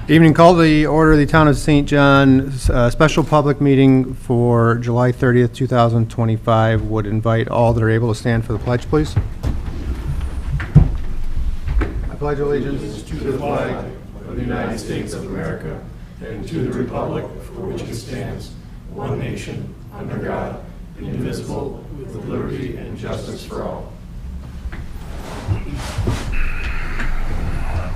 Evening, call the order of the Town of St. John special public meeting for July 30th, 2025. Would invite all that are able to stand for the pledge, please. I pledge allegiance to the flag of the United States of America and to the republic for which it stands, one nation, under God, indivisible, with liberty and justice for all.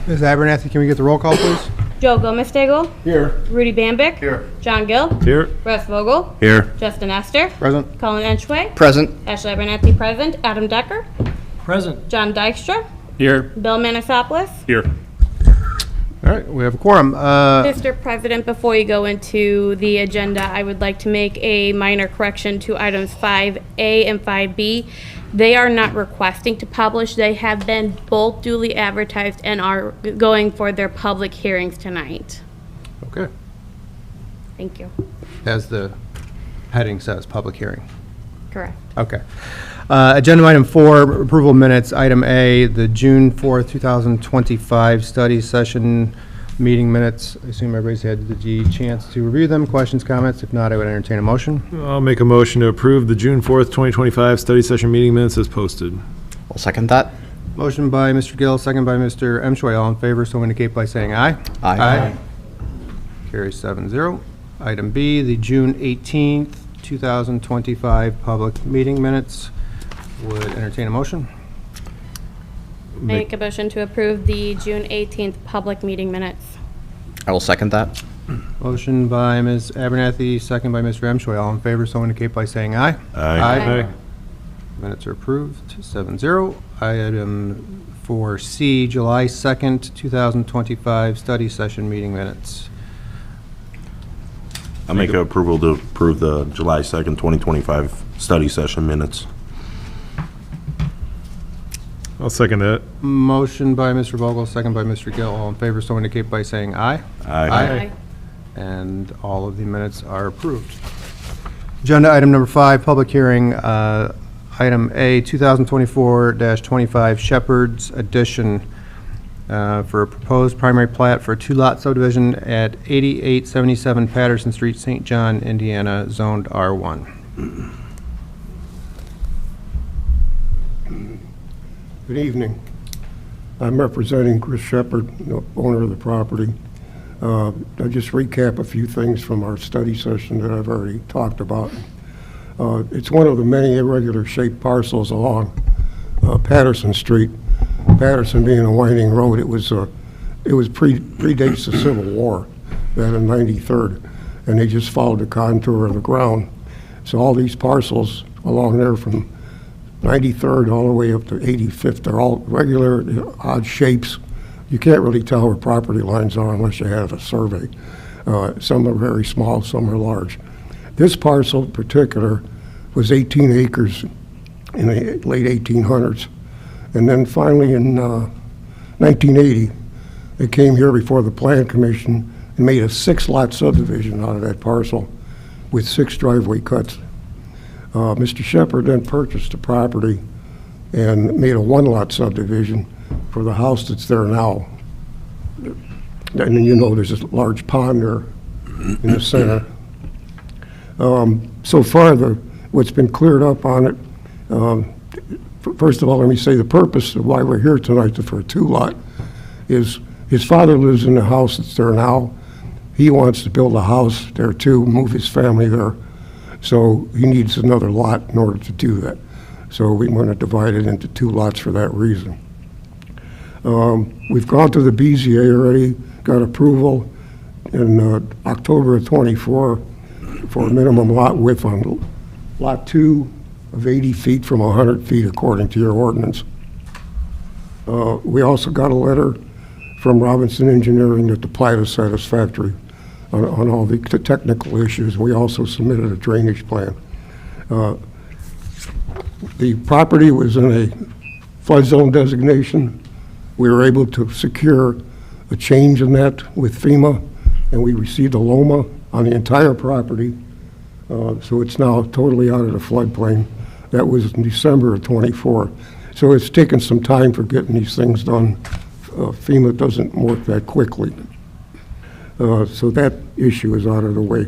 Ms. Abernathy, can we get the roll call, please? Joe Gomez-Stagel. Here. Rudy Bambick. Here. John Gill. Here. Russ Vogel. Here. Justin Esther. Present. Colin Enchway. Present. Ashley Abernathy present. Adam Decker. Present. John Dykstra. Here. Bill Manasopoulos. Here. All right, we have a quorum. Mr. President, before you go into the agenda, I would like to make a minor correction to items 5A and 5B. They are not requesting to publish. They have been both duly advertised and are going for their public hearings tonight. Okay. Thank you. As the heading says, public hearing. Correct. Okay. Agenda item 4, approval of minutes. Item A, the June 4th, 2025 study session meeting minutes. I assume everybody's had the chance to review them. Questions, comments? If not, I would entertain a motion. I'll make a motion to approve the June 4th, 2025 study session meeting minutes as posted. I'll second that. Motion by Mr. Gill, second by Mr. Emshway. All in favor, so indicate by saying aye. Aye. Carries 7-0. Item B, the June 18th, 2025 public meeting minutes. Would entertain a motion. Make a motion to approve the June 18th public meeting minutes. I will second that. Motion by Ms. Abernathy, second by Mr. Emshway. All in favor, so indicate by saying aye. Aye. Minutes are approved, 7-0. Item 4C, July 2nd, 2025 study session meeting minutes. I make a approval to approve the July 2nd, 2025 study session minutes. I'll second that. Motion by Mr. Vogel, second by Mr. Gill. All in favor, so indicate by saying aye. Aye. And all of the minutes are approved. Agenda item number 5, public hearing. Item A, 2024-25 Shepherd's Addition for a proposed primary plat for a 2-lot subdivision at 8877 Patterson Street, St. John, Indiana, zoned R1. Good evening. I'm representing Chris Shepherd, the owner of the property. I'll just recap a few things from our study session that I've already talked about. It's one of the many irregular shaped parcels along Patterson Street. Patterson being a winding road, it predates the Civil War, that in 93rd, and they just followed the contour of the ground. So all these parcels along there from 93rd all the way up to 85th, they're all regular, odd shapes. You can't really tell where property lines are unless you have a survey. Some are very small, some are large. This parcel in particular was 18 acres in the late 1800s. And then finally in 1980, they came here before the Plan Commission and made a 6-lot subdivision out of that parcel with 6 driveway cuts. Mr. Shepherd then purchased the property and made a 1-lot subdivision for the house that's there now. And you know there's this large pond there in the center. So far, what's been cleared up on it, first of all, let me say the purpose of why we're here tonight for a 2-lot is his father lives in the house that's there now. He wants to build a house there too, move his family there. So he needs another lot in order to do that. So we want to divide it into 2 lots for that reason. We've gone to the BZA already, got approval in October of 24 for a minimum lot width on lot 2 of 80 feet from 100 feet according to your ordinance. We also got a letter from Robinson Engineering that the plat is satisfactory on all the technical issues. We also submitted a drainage plan. The property was in a flood zone designation. We were able to secure a change in that with FEMA, and we received a LOMA on the entire property. So it's now totally out of the floodplain. That was in December of 24. So it's taken some time for getting these things done. FEMA doesn't work that quickly. So that issue is out of the way.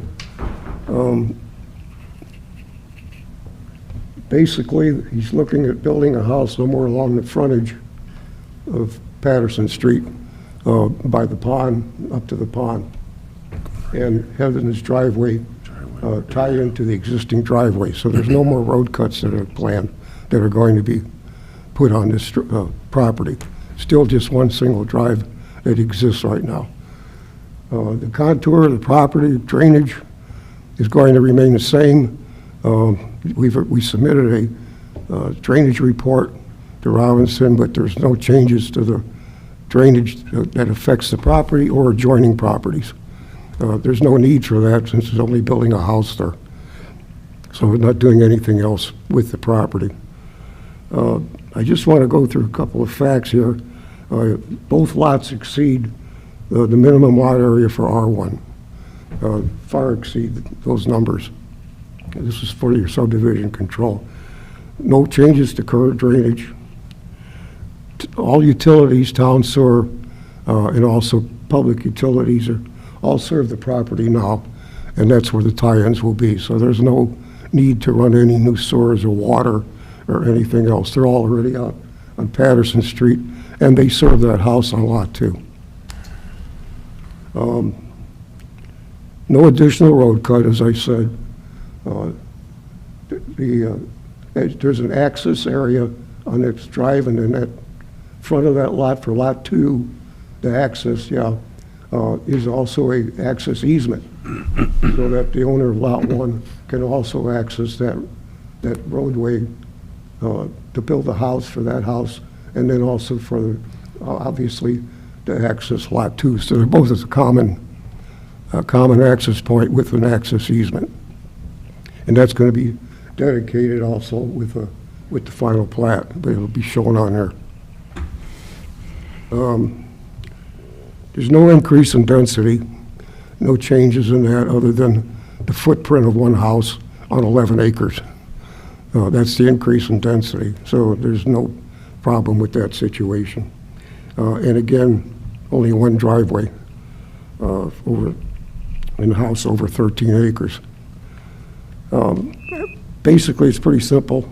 Basically, he's looking at building a house somewhere along the frontage of Patterson Street, by the pond, up to the pond, and having his driveway tie into the existing driveway. So there's no more road cuts that are planned that are going to be put on this property. Still just one single drive that exists right now. The contour of the property, drainage, is going to remain the same. We submitted a drainage report to Robinson, but there's no changes to the drainage that affects the property or adjoining properties. There's no need for that since it's only building a house there. So we're not doing anything else with the property. I just want to go through a couple of facts here. Both lots exceed the minimum lot area for R1. Far exceed those numbers. This is for your subdivision control. No changes to current drainage. All utilities, town sewer, and also public utilities all serve the property now, and that's where the tie-ins will be. So there's no need to run any new sewers or water or anything else. They're all already out on Patterson Street, and they serve that house on Lot 2. No additional road cut, as I said. There's an access area on its drive, and in that front of that lot for Lot 2, the access, is also a access easement, so that the owner of Lot 1 can also access that roadway to build a house for that house, and then also for, obviously, to access Lot 2. So they're both as a common access point with an access easement. And that's going to be dedicated also with the final plat, but it'll be shown on there. There's no increase in density, no changes in that other than the footprint of one house on 11 acres. That's the increase in density, so there's no problem with that situation. And again, only one driveway in the house over 13 acres. Basically, it's pretty simple.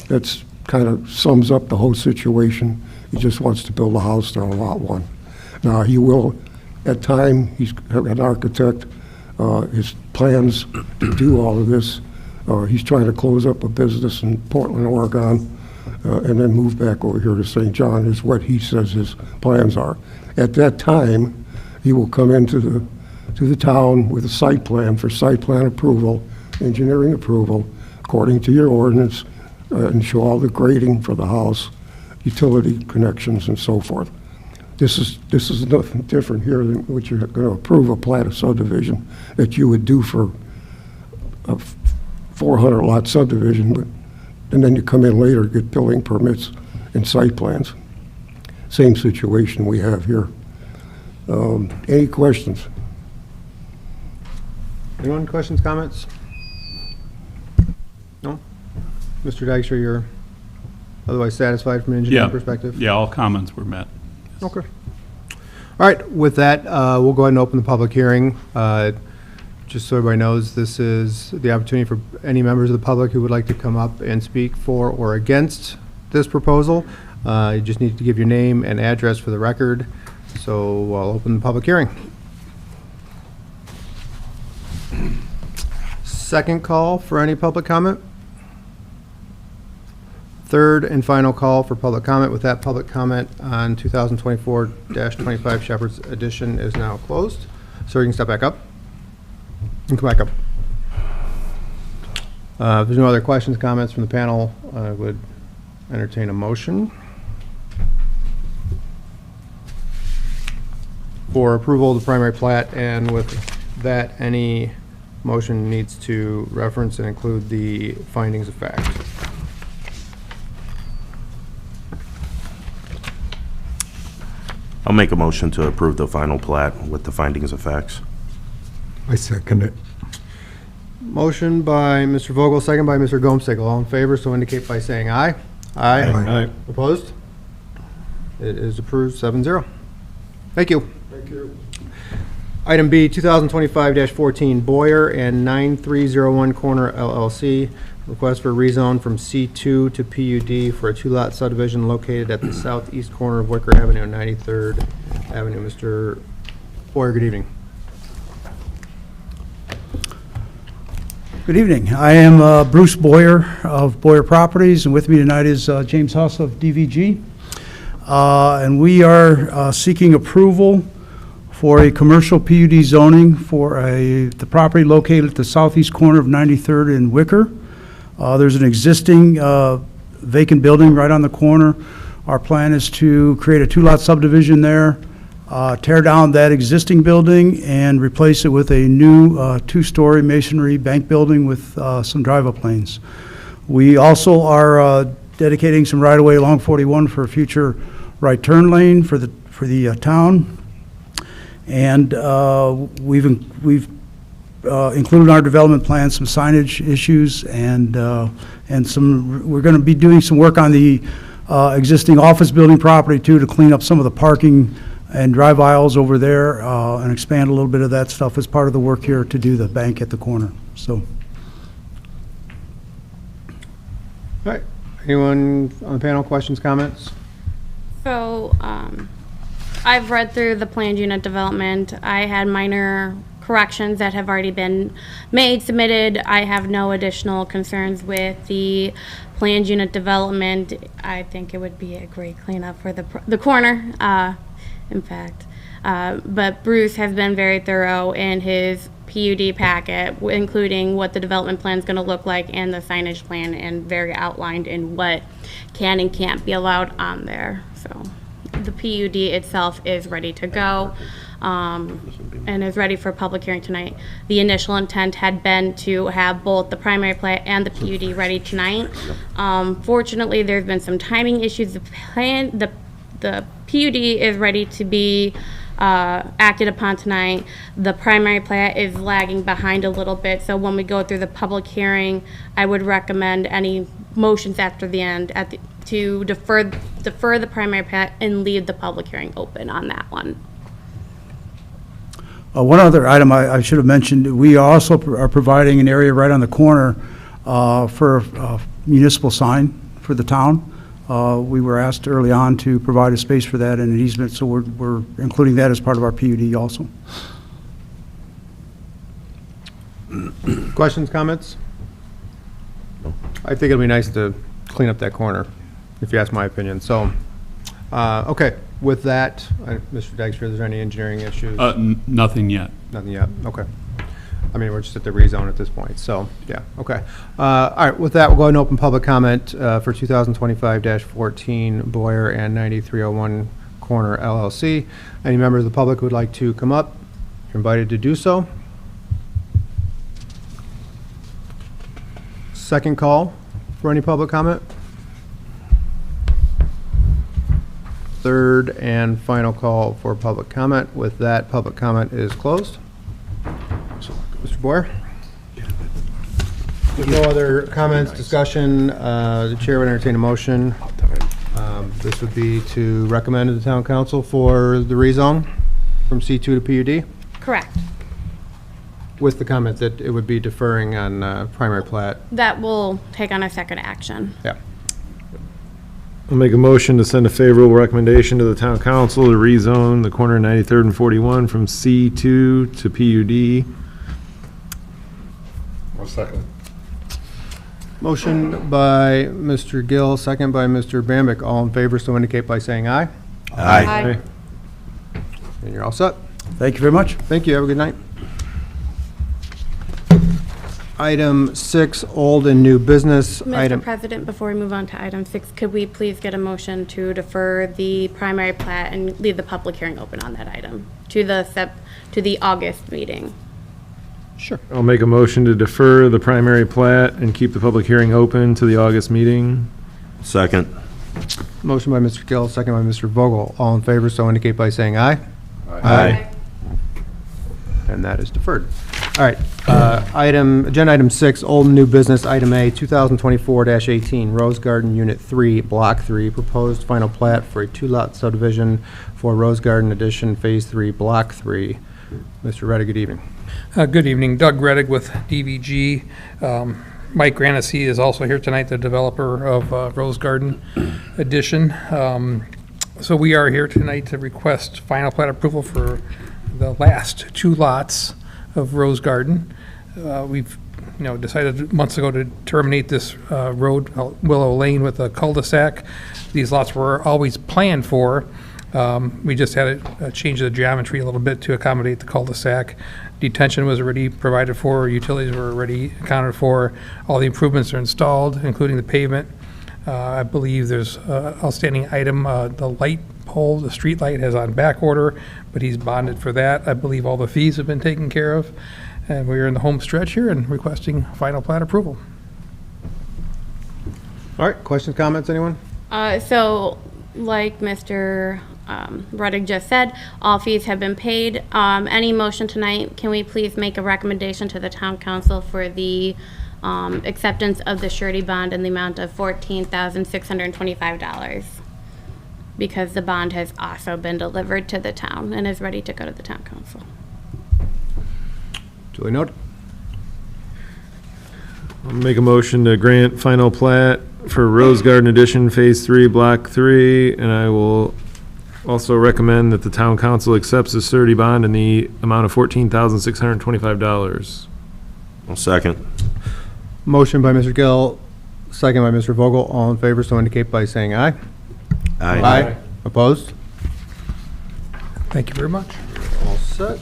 That's kind of sums up the whole situation. He just wants to build a house there on Lot 1. Now, he will, at time, he's an architect, his plans to do all of this. He's trying to close up a business in Portland, Oregon, and then move back over here to St. John is what he says his plans are. At that time, he will come into the town with a site plan for site plan approval, engineering approval, according to your ordinance, and show all the grading for the house, utility connections, and so forth. This is nothing different here than what you're going to approve a plat of subdivision that you would do for a 400 lot subdivision, and then you come in later, get building permits and site plans. Same situation we have here. Any questions? Anyone, questions, comments? No? Mr. Dykstra, you're otherwise satisfied from an engineering perspective? Yeah, all comments were met. Okay. All right, with that, we'll go ahead and open the public hearing. Just so everybody knows, this is the opportunity for any members of the public who would like to come up and speak for or against this proposal. You just need to give your name and address for the record. So I'll open the public hearing. Second call for any public comment. Third and final call for public comment. With that, public comment on 2024-25 Shepherd's Edition is now closed. So you can step back up. You can come back up. If there's no other questions, comments from the panel, I would entertain a motion for approval of the primary plat, and with that, any motion needs to reference and include the findings of fact. I'll make a motion to approve the final plat with the findings of facts. I second it. Motion by Mr. Vogel, second by Mr. Gomstigl. All in favor, so indicate by saying aye. Aye. Opposed? It is approved 7-0. Thank you. Thank you. Item B, 2025-14, Boyer and 9301 Corner LLC, request for rezone from C2 to PUD for a two-lot subdivision located at the southeast corner of Wicker Avenue and 93rd Avenue. Mr. Boyer, good evening. Good evening. I am Bruce Boyer of Boyer Properties, and with me tonight is James Huss of DVG. And we are seeking approval for a commercial PUD zoning for the property located at the southeast corner of 93rd and Wicker. There's an existing vacant building right on the corner. Our plan is to create a two-lot subdivision there, tear down that existing building and replace it with a new two-story masonry bank building with some drive-up lanes. We also are dedicating some right-of-way along 41 for a future right turn lane for the town. And we've included in our development plan some signage issues and we're going to be doing some work on the existing office building property too, to clean up some of the parking and drive aisles over there and expand a little bit of that stuff as part of the work here to do the bank at the corner. So. All right. Anyone on the panel, questions, comments? So, I've read through the planned unit development. I had minor corrections that have already been made, submitted. I have no additional concerns with the planned unit development. I think it would be a great cleanup for the corner, in fact. But Bruce has been very thorough in his PUD packet, including what the development plan is going to look like and the signage plan, and very outlined in what can and can't be allowed on there. So the PUD itself is ready to go and is ready for public hearing tonight. The initial intent had been to have both the primary plat and the PUD ready tonight. Fortunately, there's been some timing issues. The PUD is ready to be acted upon tonight. The primary plat is lagging behind a little bit, so when we go through the public hearing, I would recommend any motions after the end to defer the primary plat and leave the public hearing open on that one. One other item I should have mentioned, we also are providing an area right on the corner for a municipal sign for the town. We were asked early on to provide a space for that and an easement, so we're including that as part of our PUD also. Questions, comments? No. I think it'll be nice to clean up that corner, if you ask my opinion. So, okay, with that, Mr. Dykstra, is there any engineering issues? Nothing yet. Nothing yet, okay. I mean, we're just at the rezone at this point, so, yeah, okay. All right, with that, we'll go ahead and open public comment for 2025-14 Boyer and 9301 Corner LLC. Any member of the public who would like to come up, you're invited to do so. Second call for any public comment. Third and final call for public comment. With that, public comment is closed. Mr. Boyer? With no other comments, discussion, the chair would entertain a motion. This would be to recommend to the town council for the rezone from C2 to PUD, Correct. with the comment that it would be deferring on primary plat. That will take on a second action. Yeah. I'll make a motion to send a favorable recommendation to the town council to rezone the corner of 93rd and 41 from C2 to PUD. I'll second. Motion by Mr. Gill, second by Mr. Bambick. All in favor, so indicate by saying aye. Aye. And you're all set. Thank you very much. Thank you. Have a good night. Item 6, old and new business. Mr. President, before we move on to item 6, could we please get a motion to defer the primary plat and leave the public hearing open on that item to the August meeting? Sure. I'll make a motion to defer the primary plat and keep the public hearing open to the August meeting. Second. Motion by Mr. Gill, second by Mr. Vogel. All in favor, so indicate by saying aye. Aye. And that is deferred. All right, agenda item 6, old and new business, item A, 2024-18, Rose Garden Unit 3, Block 3, proposed final plat for a two-lot subdivision for Rose Garden Addition Phase 3, Block 3. Mr. Reddick, good evening. Good evening, Doug Reddick with DVG. Mike Granissi is also here tonight, the developer of Rose Garden Addition. So we are here tonight to request final plat approval for the last 2 lots of Rose Garden. We've decided months ago to terminate this road, Willow Lane, with a cul-de-sac. These lots were always planned for. We just had to change the geometry a little bit to accommodate the cul-de-sac. Detention was already provided for, utilities were already accounted for, all the improvements are installed, including the pavement. I believe there's an outstanding item, the light pole, the street light has on back order, but he's bonded for that. I believe all the fees have been taken care of, and we're in the home stretch here and requesting final plat approval. All right, questions, comments, anyone? So, like Mr. Reddick just said, all fees have been paid. Any motion tonight, can we please make a recommendation to the town council for the acceptance of the surety bond in the amount of $14,625? Because the bond has also been delivered to the town and is ready to go to the town council. Duly noted. I'll make a motion to grant final plat for Rose Garden Edition Phase 3, Block 3, and I will also recommend that the town council accepts the surety bond in the amount of $14,625. I'll second. Motion by Mr. Gill, second by Mr. Vogel. All in favor, so indicate by saying aye. Aye. Opposed? Thank you very much. All set.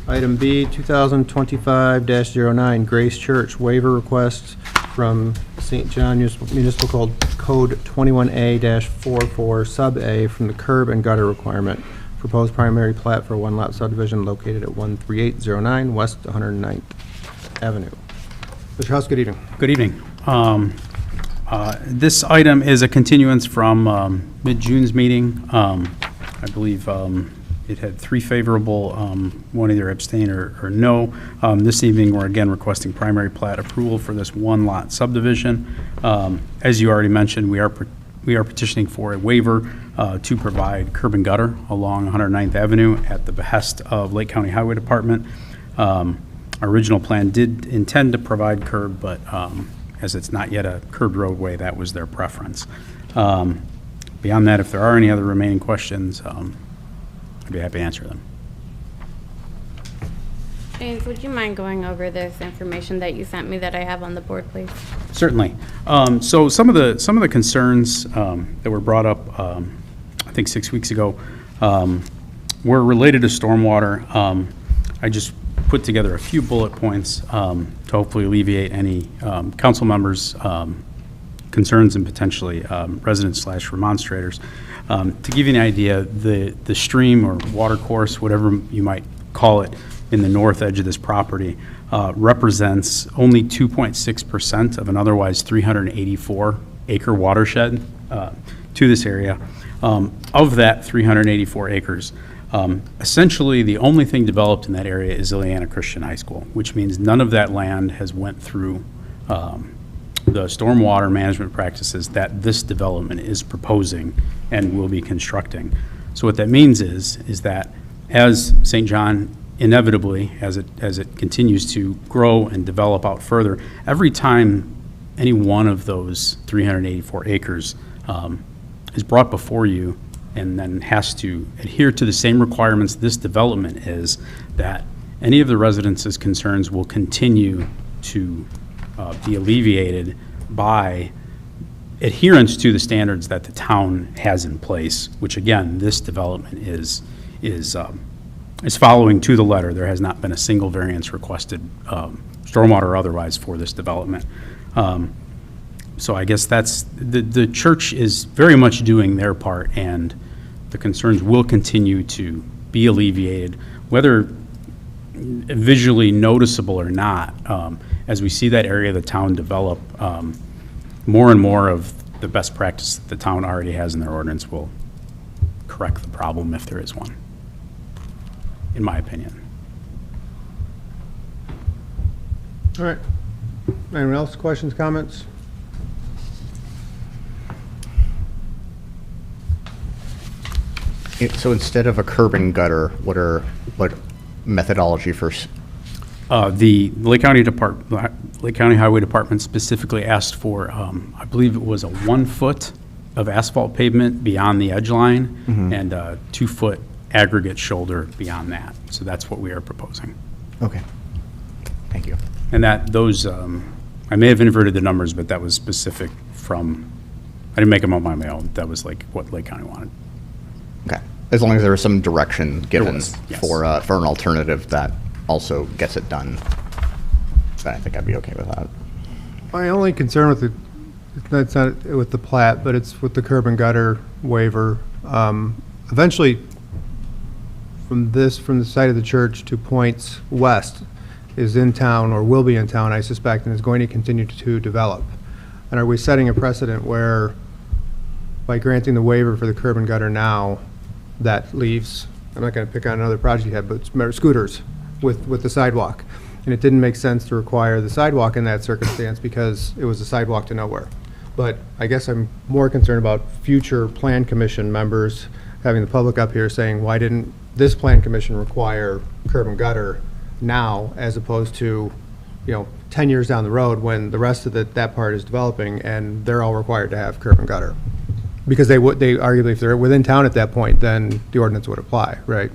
Item B, 2025-09, Grace Church waiver request from St. John Municipal Code 21A-44 Sub A from the curb and gutter requirement. Proposed primary plat for a 1-lot subdivision located at 13809 West 109th Avenue. Mr. House, good evening. Good evening. This item is a continuance from mid-June's meeting. I believe it had 3 favorable, one either abstain or no. This evening, we're again requesting primary plat approval for this 1-lot subdivision. As you already mentioned, we are petitioning for a waiver to provide curb and gutter along 109th Avenue at the behest of Lake County Highway Department. Our original plan did intend to provide curb, but as it's not yet a curbed roadway, that was their preference. Beyond that, if there are any other remaining questions, I'd be happy to answer them. James, would you mind going over this information that you sent me that I have on the board, please? Certainly. So some of the concerns that were brought up, I think 6 weeks ago, were related to stormwater. I just put together a few bullet points to hopefully alleviate any council members' concerns and potentially residents/remonstrators. To give you an idea, the stream or water course, whatever you might call it, in the north edge of this property represents only 2.6% of an otherwise 384-acre watershed to this area. Of that 384 acres, essentially the only thing developed in that area is Ileana Christian High School, which means none of that land has went through the stormwater management practices that this development is proposing and will be constructing. So what that means is that as St. John inevitably, as it continues to grow and develop out further, every time any one of those 384 acres is brought before you and then has to adhere to the same requirements this development is, that any of the residents' concerns will continue to be alleviated by adherence to the standards that the town has in place, which again, this development is following to the letter. There has not been a single variance requested, stormwater or otherwise, for this development. So I guess that's, the church is very much doing their part, and the concerns will continue to be alleviated, whether visually noticeable or not. As we see that area of the town develop, more and more of the best practice that the town already has in their ordinance will correct the problem if there is one, in my opinion. All right. Anyone else? Questions, comments? So instead of a curb and gutter, what methodology for, The Lake County Lake County Highway Department specifically asked for, I believe it was a 1 foot of asphalt pavement beyond the edge line and a 2 foot aggregate shoulder beyond that. So that's what we are proposing. okay. Thank you. And I may have inverted the numbers, but that was specific from, I didn't make them up on my own. That was like what Lake County wanted. Okay. As long as there was some direction given was, yes. for an alternative that also gets it done, then I think I'd be okay with that. My only concern with it's not with the plat, but it's with the curb and gutter waiver. Eventually, from the site of the church to points west is in town, or will be in town, I suspect, and is going to continue to develop. And are we setting a precedent where, by granting the waiver for the curb and gutter now, that leaves, I'm not going to pick on another project you had, but scooters with the sidewalk? And it didn't make sense to require the sidewalk in that circumstance because it was a sidewalk to nowhere. But I guess I'm more concerned about future plan commission members having the public up here saying, why didn't this plan commission require curb and gutter now as opposed to, 10 years down the road when the rest of that part is developing and they're all required to have curb and gutter? Because they arguably, if they're within town at that point, then the ordinance would apply, right?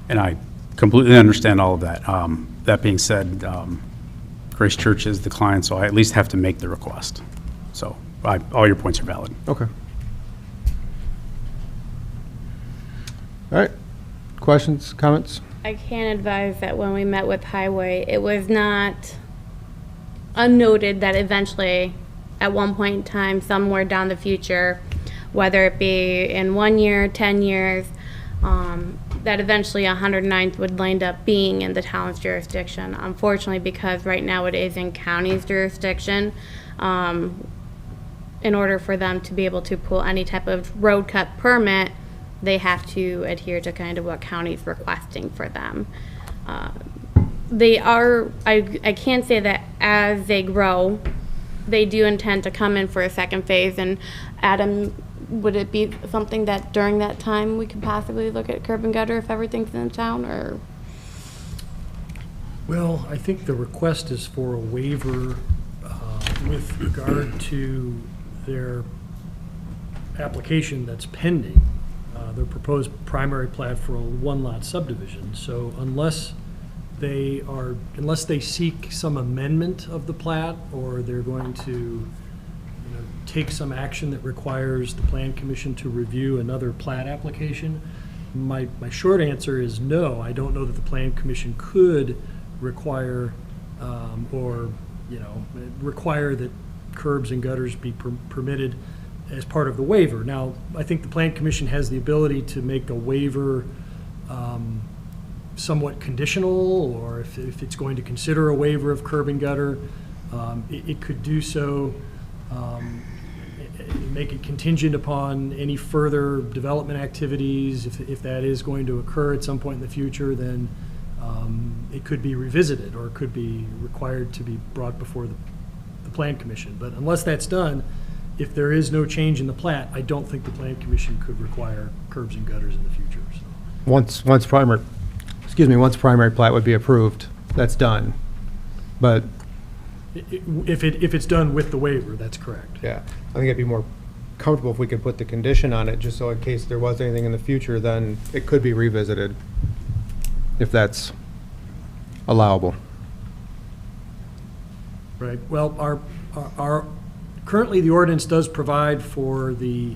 And I completely understand all of that. That being said, Grace Church is the client, so I at least have to make the request. So all your points are valid. Okay. All right. Questions, comments? I can advise that when we met with Highway, it was not unnoted that eventually, at one point in time, somewhere down the future, whether it be in 1 year, 10 years, that eventually 109th would end up being in the town's jurisdiction. Unfortunately, because right now it is in county's jurisdiction, in order for them to be able to pull any type of road cut permit, they have to adhere to kind of what county's requesting for them. They are, I can say that as they grow, they do intend to come in for a second phase. And Adam, would it be something that during that time we could possibly look at curb and gutter if everything's in town, or? Well, I think the request is for a waiver with regard to their application that's pending, their proposed primary plat for a one-lot subdivision. So unless they seek some amendment of the plat, or they're going to take some action that requires the Plan Commission to review another plat application, my short answer is no. I don't know that the Plan Commission could require require that curbs and gutters be permitted as part of the waiver. Now, I think the Plan Commission has the ability to make a waiver somewhat conditional, or if it's going to consider a waiver of curb and gutter, it could do so, make it contingent upon any further development activities. If that is going to occur at some point in the future, then it could be revisited, or it could be required to be brought before the Plan Commission. But unless that's done, if there is no change in the plat, I don't think the Plan Commission could require curbs and gutters in the future. So. Once primary plat would be approved, that's done. But if it's done with the waiver, that's correct. yeah, I think it'd be more comfortable if we could put the condition on it, just so in case there was anything in the future, then it could be revisited, if that's allowable. Right. Well, our currently the ordinance does provide for the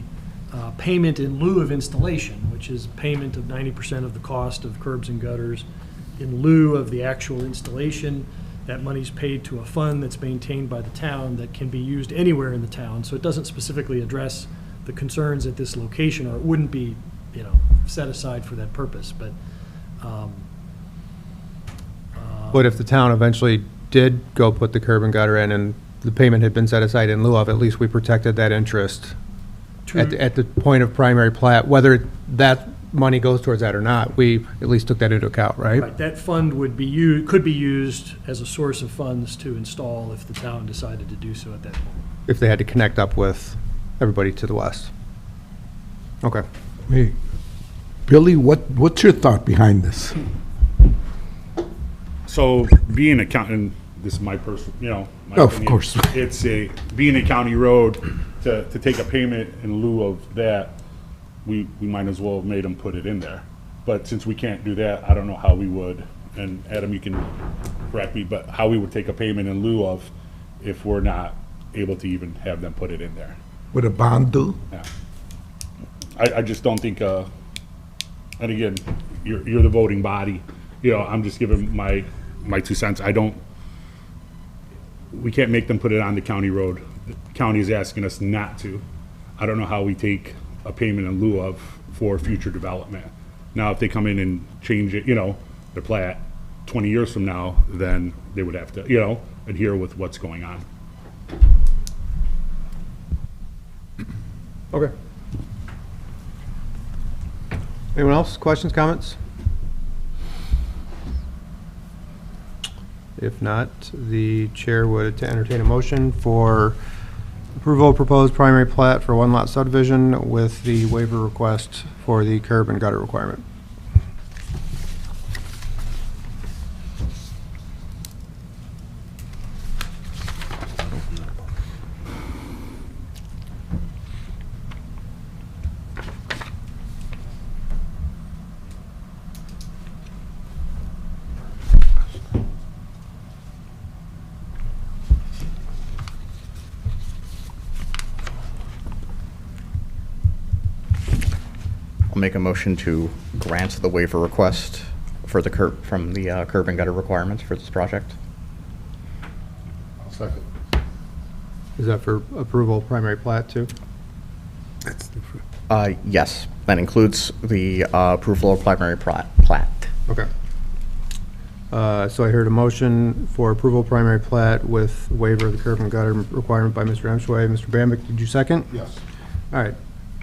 payment in lieu of installation, which is payment of 90% of the cost of curbs and gutters in lieu of the actual installation. That money's paid to a fund that's maintained by the town that can be used anywhere in the town. So it doesn't specifically address the concerns at this location, or it wouldn't be, set aside for that purpose. But if the town eventually did go put the curb and gutter in and the payment had been set aside in lieu of, at least we protected that interest at the point of primary plat. Whether that money goes towards that or not, we at least took that into account, right? Right. That fund could be used as a source of funds to install if the town decided to do so at that point. If they had to connect up with everybody to the west. Okay. Hey, Billy, what's your thought behind this? So being a county, and this is my personal, my Of opinion, course. it's being a county road, to take a payment in lieu of that, we might as well have made them put it in there. But since we can't do that, I don't know how we would, and Adam, you can correct me, but how we would take a payment in lieu of if we're not able to even have them put it in there. Would a bond do? Yeah. I just don't think, and again, you're the voting body, I'm just giving my 2 cents. We can't make them put it on the county road. The county is asking us not to. I don't know how we take a payment in lieu of for future development. Now, if they come in and change it, their plat 20 years from now, then they would have to, adhere with what's going on. Okay. Anyone else? Questions, comments? If not, the chair would entertain a motion for approval of proposed primary plat for one lot subdivision with the waiver request for the curb and gutter requirement. I'll make a motion to grant the waiver request for the curb, from the curb and gutter requirements for this project. Second. Is that for approval of primary plat too? That's different. Yes, that includes the approval of primary plat. Okay. So I heard a motion for approval of primary plat with waiver of the curb and gutter requirement by Mr. Emshway. Mr. Bambick, did you second? Yes. All right.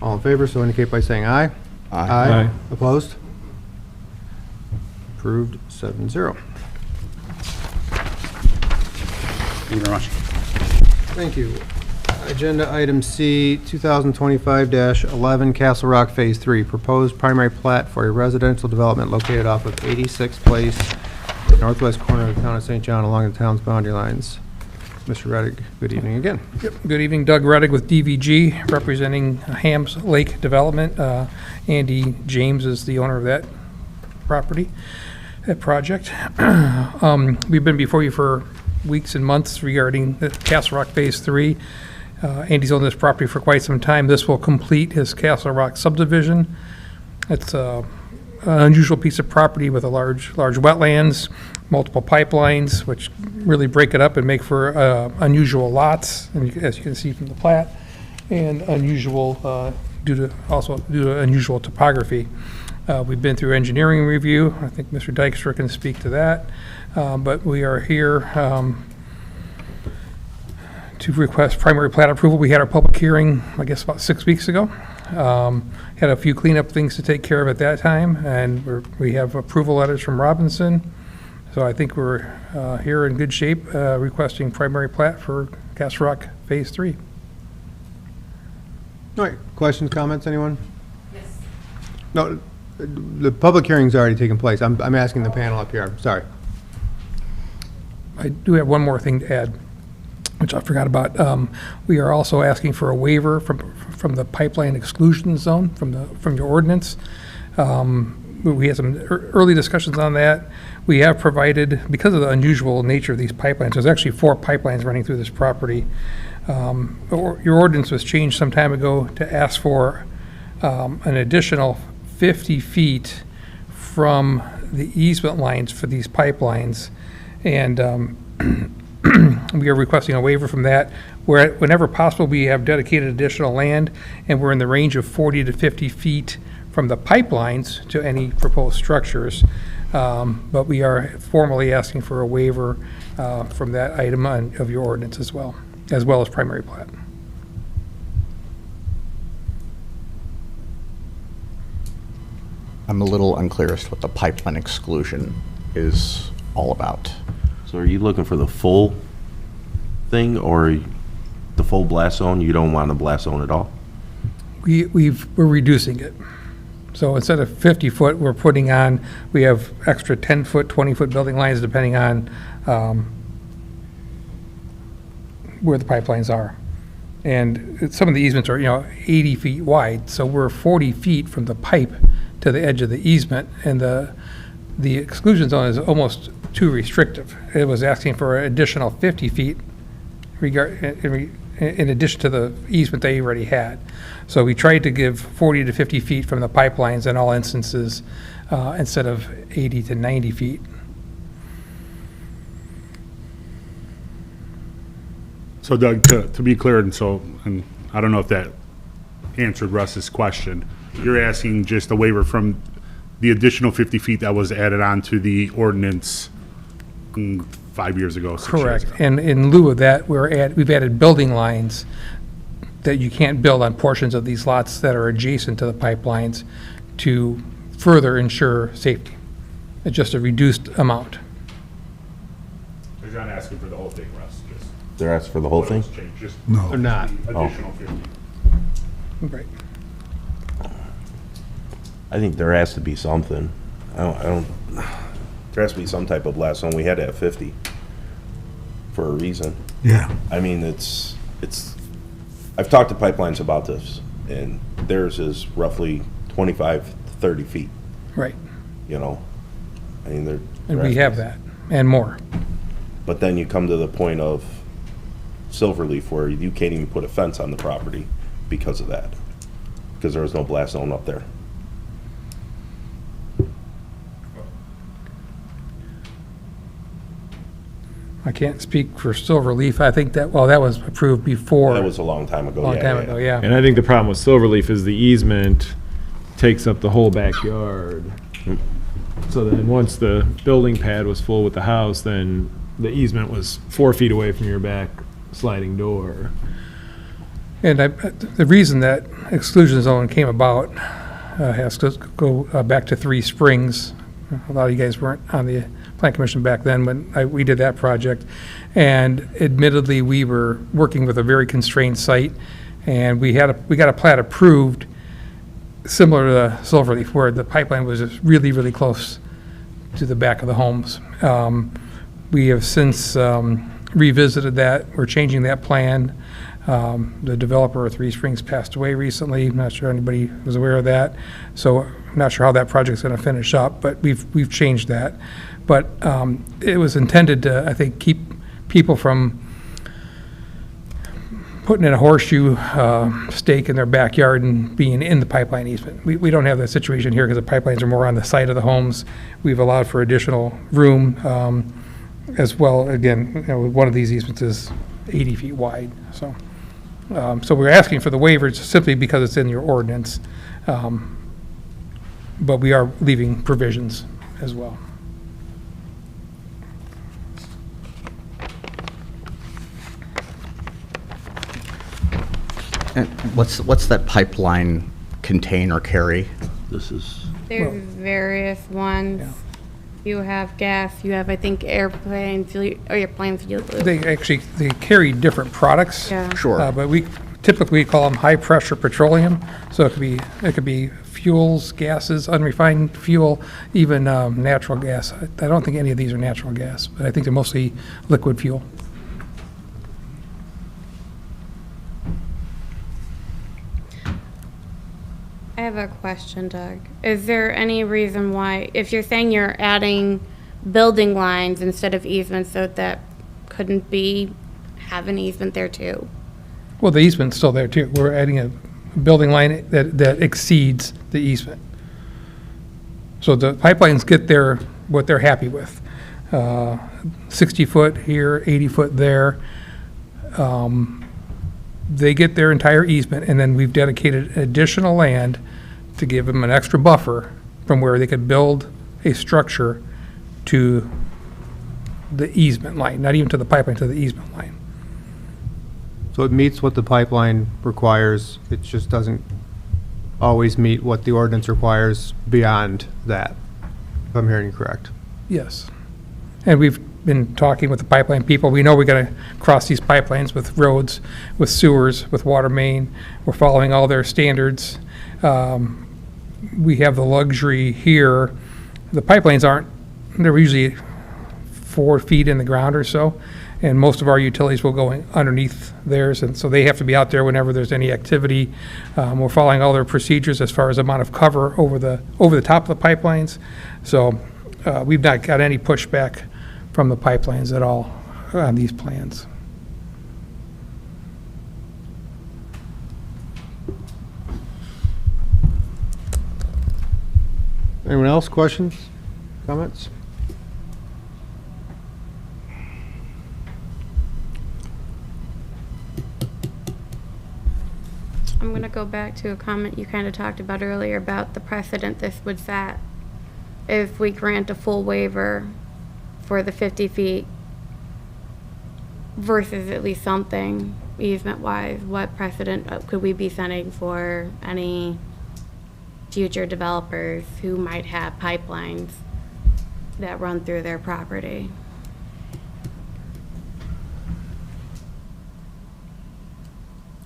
All in favor, so indicate by saying aye. Aye. Opposed? Approved 7-0. Thank you very much. Thank you. Agenda item C, 2025-11, Castle Rock Phase 3, proposed primary plat for a residential development located off of 86th Place, northwest corner of the town of St. John along the town's boundary lines. Mr. Reddick, good evening again. Good evening, Doug Reddick with DVG, representing Hams Lake Development. Andy James is the owner of that property, that project. We've been before you for weeks and months regarding the Castle Rock Phase 3. Andy's owned this property for quite some time. This will complete his Castle Rock subdivision. It's an unusual piece of property with a large wetlands, multiple pipelines, which really break it up and make for unusual lots, and as you can see from the plat, and unusual due to unusual topography. We've been through engineering review. I think Mr. Dykstra can speak to that, but we are here to request primary plat approval. We had our public hearing, I guess, about 6 weeks ago. Had a few cleanup things to take care of at that time, and we have approval letters from Robinson. So I think we're here in good shape, requesting primary plat for Castle Rock Phase 3. All right, questions, comments, anyone? Yes. No, the public hearing's already taken place. I'm asking the panel up here, I'm sorry. I do have one more thing to add, which I forgot about. We are also asking for a waiver from the pipeline exclusion zone from your ordinance. We had some early discussions on that. We have provided, because of the unusual nature of these pipelines, there's actually 4 pipelines running through this property. Your ordinance was changed some time ago to ask for an additional 50 feet from the easement lines for these pipelines. And we are requesting a waiver from that, where whenever possible, we have dedicated additional land, and we're in the range of 40 to 50 feet from the pipelines to any proposed structures. But we are formally asking for a waiver from that item of your ordinance as well as primary plat. I'm a little unclear as to what the pipeline exclusion is all about. So are you looking for the full thing or the full blast zone? You don't want a blast zone at all? We're reducing it. So instead of 50-foot, we're putting on, we have extra 10-foot, 20-foot building lines depending on where the pipelines are. And some of the easements are, 80 feet wide, so we're 40 feet from the pipe to the edge of the easement, and the exclusion zone is almost too restrictive. It was asking for an additional 50 feet in addition to the easement they already had. So we tried to give 40 to 50 feet from the pipelines in all instances, instead of 80 to 90 feet. So Doug, to be clear, and I don't know if that answered Russ's question, you're asking just a waiver from the additional 50 feet that was added on to the ordinance 5 years ago, 6 years Correct. ago. And in lieu of that, we've added building lines that you can't build on portions of these lots that are adjacent to the pipelines to further ensure safety. It's just a reduced amount. They're not asking for the whole thing, Russ, just. They're asking for the whole thing? Just No. They're not. the additional 50. Right. I think there has to be something. I don't, there has to be some type of blast zone. We had to have 50 for a reason. Yeah. I mean, I've talked to pipelines about this, and theirs is roughly 25 to 30 feet, Right. I mean, they're. And we have that and more. But then you come to the point of Silverleaf where you can't even put a fence on the property because of that, because there was no blast zone up there. I can't speak for Silverleaf. I think that was approved before. That was a long time ago. Long yeah, time yeah, ago, yeah. yeah. And I think the problem with Silverleaf is the easement takes up the whole backyard. So then, once the building pad was full with the house, then the easement was 4 feet away from your back sliding door. And the reason that exclusion zone came about has to go back to Three Springs. A lot of you guys weren't on the Plan Commission back then when we did that project. And admittedly, we were working with a very constrained site, and we got a plat approved similar to Silverleaf, where the pipeline was just really, really close to the back of the homes. We have since revisited that. We're changing that plan. The developer of Three Springs passed away recently. I'm not sure anybody was aware of that. So I'm not sure how that project's going to finish up, but we've changed that. But it was intended to, I think, keep people from putting in a horseshoe stake in their backyard and being in the pipeline easement. We don't have that situation here because the pipelines are more on the side of the homes. We've allowed for additional room as well. Again, one of these easements is 80 feet wide. So we're asking for the waivers simply because it's in your ordinance. But we are leaving provisions as well. And what's that pipeline contain or carry? This is. There's various ones. Yeah. You have gas, you have, I think, airplane fuel, or airplane fuel. They carry different products. Yeah. Sure. But we typically call them high-pressure petroleum. So it could be fuels, gases, unrefined fuel, even natural gas. I don't think any of these are natural gas, but I think they're mostly liquid fuel. I have a question, Doug. Is there any reason why, if you're saying you're adding building lines instead of easements, so that couldn't have an easement there too? Well, the easement's still there too. We're adding a building line that exceeds the easement. So the pipelines get what they're happy with. 60 foot here, 80 foot there. They get their entire easement, and then we've dedicated additional land to give them an extra buffer from where they could build a structure to the easement line, not even to the pipeline, to the easement line. So it meets what the pipeline requires, it just doesn't always meet what the ordinance requires beyond that, if I'm hearing you correct. Yes. And we've been talking with the pipeline people. We know we got to cross these pipelines with roads, with sewers, with water main. We're following all their standards. we have the luxury here, the pipelines they're usually 4 feet in the ground or so, and most of our utilities will go underneath theirs, and so they have to be out there whenever there's any activity. We're following all their procedures as far as amount of cover over the top of the pipelines. So we've not got any pushback from the pipelines at all on these plans. Anyone else, questions, comments? I'm going to go back to a comment you kind of talked about earlier about the precedent this would set. If we grant a full waiver for the 50 feet versus at least something easement-wise, what precedent could we be setting for any future developers who might have pipelines that run through their property?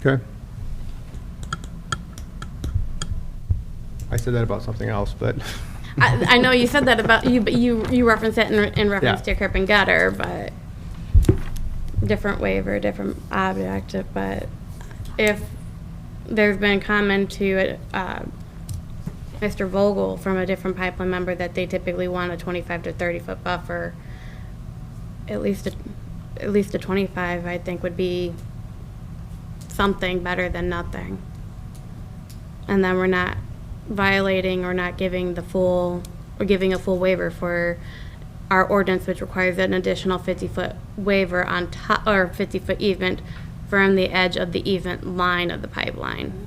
Okay. I said that about something else, but I know you said that about you, but you referenced it in reference Yeah. to curb and gutter, but different waiver, different object. But if there's been comment to Mr. Vogel from a different pipeline member that they typically want a 25 to 30 foot buffer, at least a 25, I think would be something better than nothing. And then we're not violating or not giving the full, or giving a full waiver for our ordinance, which requires an additional 50-foot waiver on top, or 50-foot easement from the edge of the easement line of the pipeline.